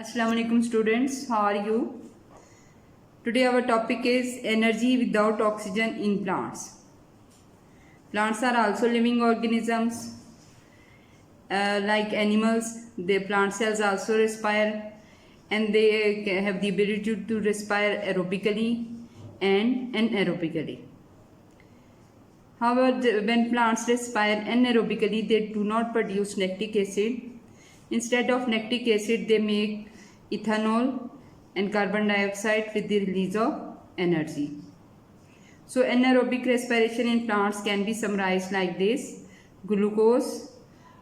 Assalamu alaikum students, how are you? Today our topic is energy without oxygen in plants. Plants are also living organisms like animals. The plant cells also respire and they have the ability to respire aerobically and anaerobically. However, when plants respire anaerobically, they do not produce lactic acid. Instead of lactic acid, they make ethanol and carbon dioxide with the release of energy. So anaerobic respiration in plants can be summarized like this: glucose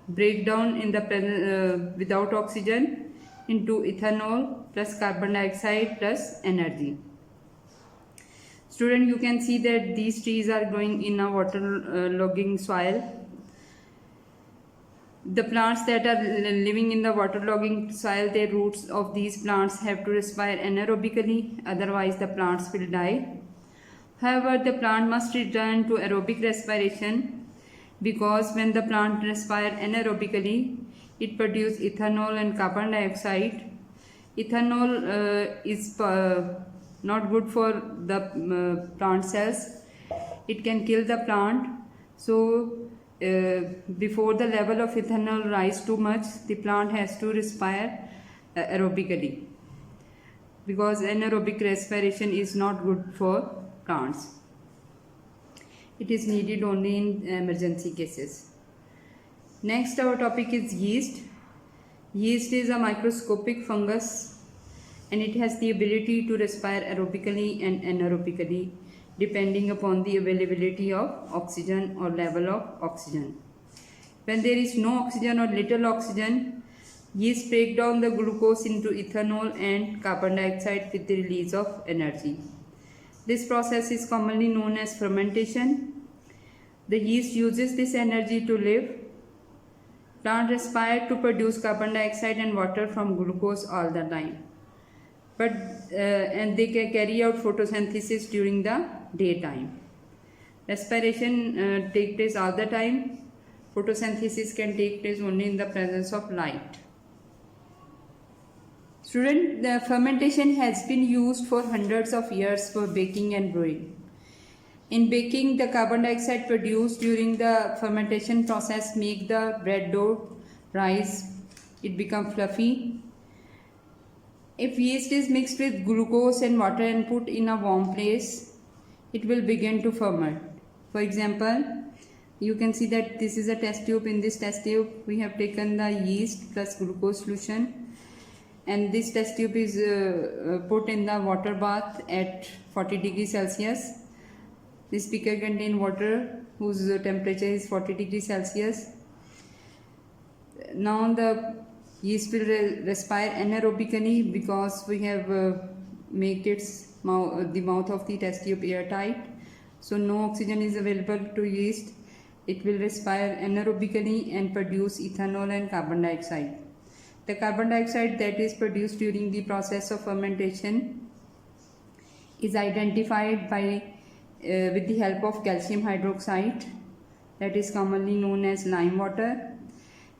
breakdown in the without oxygen into ethanol plus carbon dioxide plus energy. Student, you can see that these trees are growing in a water-logging soil. The plants that are living in the water-logging soil, the roots of these plants have to respire anaerobically, otherwise the plants will die. However, the plant must return to aerobic respiration because when the plant respires anaerobically, it produces ethanol and carbon dioxide. Ethanol is not good for the plant cells. It can kill the plant. So before the level of ethanol rise too much, the plant has to respire aerobically because anaerobic respiration is not good for plants. It is needed only in emergency cases. Next, our topic is yeast. Yeast is a microscopic fungus and it has the ability to respire aerobically and anaerobically depending upon the availability of oxygen or level of oxygen. When there is no oxygen or little oxygen, yeast break down the glucose into ethanol and carbon dioxide with the release of energy. This process is commonly known as fermentation. The yeast uses this energy to live. Plants respire to produce carbon dioxide and water from glucose all the time. And they can carry out photosynthesis during the daytime. Respiration takes place all the time. Photosynthesis can take place only in the presence of light. Student, the fermentation has been used for hundreds of years for baking and brewing. In baking, the carbon dioxide produced during the fermentation process make the bread dough rise. It becomes fluffy. If yeast is mixed with glucose and water and put in a warm place, it will begin to ferment. For example, you can see that this is a test tube. In this test tube, we have taken the yeast plus glucose solution, and this test tube is put in the water bath at 40 degrees Celsius. This beaker contains water whose temperature is 40 degrees Celsius. Now the yeast will respire anaerobically because we have made the mouth of the test tube airtight. So no oxygen is available to yeast. It will respire anaerobically and produce ethanol and carbon dioxide. The carbon dioxide that is produced during the process of fermentation is identified by with the help of calcium hydroxide, that is commonly known as lime water.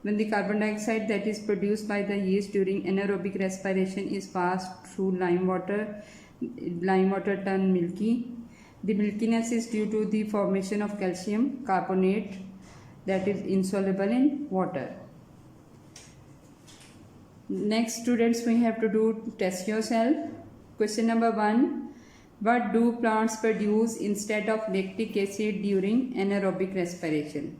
When the carbon dioxide that is produced by the yeast during anaerobic respiration is passed through lime water turns milky. The milkiness is due to the formation of calcium carbonate that is insoluble in water. Next, students, we have to do test yourself. Question number 1. What do plants produce instead of lactic acid during anaerobic respiration?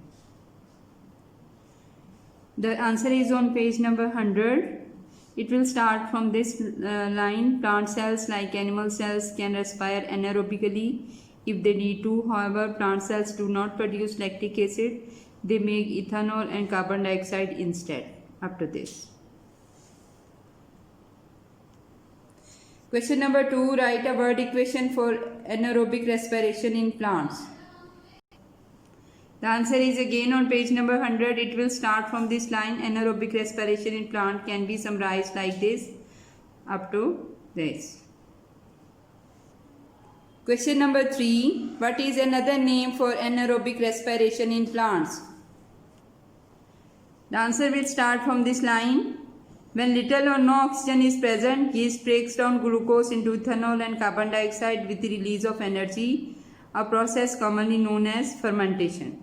The answer is on page number 100. It will start from this line. Plant cells like animal cells can respire anaerobically if they need to. However, plant cells do not produce lactic acid. They make ethanol and carbon dioxide instead. Up to this. Question number 2. Write a word equation for anaerobic respiration in plants. The answer is again on page number 100. It will start from this line. Anaerobic respiration in plant can be summarized like this up to this. Question number 3. What is another name for anaerobic respiration in plants? The answer will start from this line. When little or no oxygen is present, yeast breaks down glucose into ethanol and carbon dioxide with the release of energy, a process commonly known as fermentation.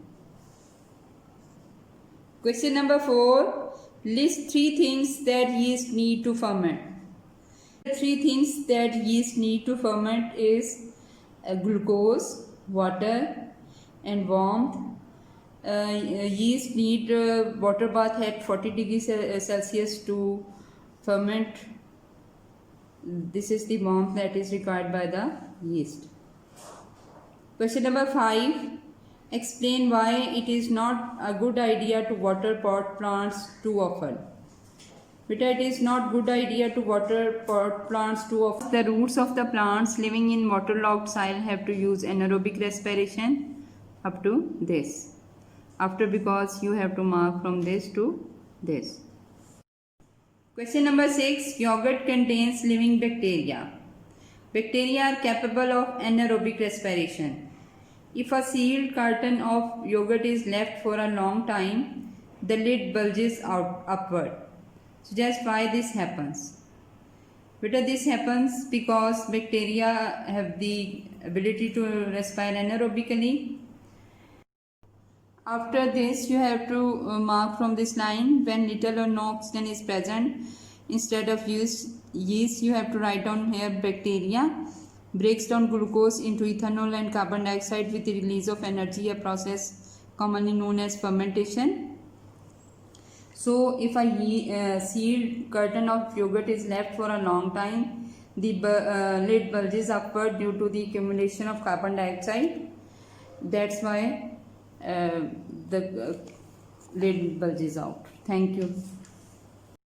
Question number 4. List 3 things that yeast need to ferment. The 3 things that yeast need to ferment is glucose, water and warmth. Yeast need water bath at 40 degrees Celsius to ferment. This is the warmth that is required by the yeast. Question number 5. Explain why it is not a good idea to water pot plants too often. Beta, it is not good idea to water pot plants too often. The roots of the plants living in waterlogged soil have to use anaerobic respiration up to this. After, because you have to mark from this to this. Question number 6. Yogurt contains living bacteria. Bacteria are capable of anaerobic respiration. If a sealed carton of yogurt is left for a long time, the lid bulges out upward. So just why this happens? Beta, this happens because bacteria have the ability to respire anaerobically. After this, you have to mark from this line, when little or no oxygen is present, instead of yeast, you have to write down here bacteria breaks down glucose into ethanol and carbon dioxide with the release of energy, a process commonly known as fermentation. So if a sealed carton of yogurt is left for a long time, the lid bulges upward due to the accumulation of carbon dioxide. That's why the lid bulges out. Thank you.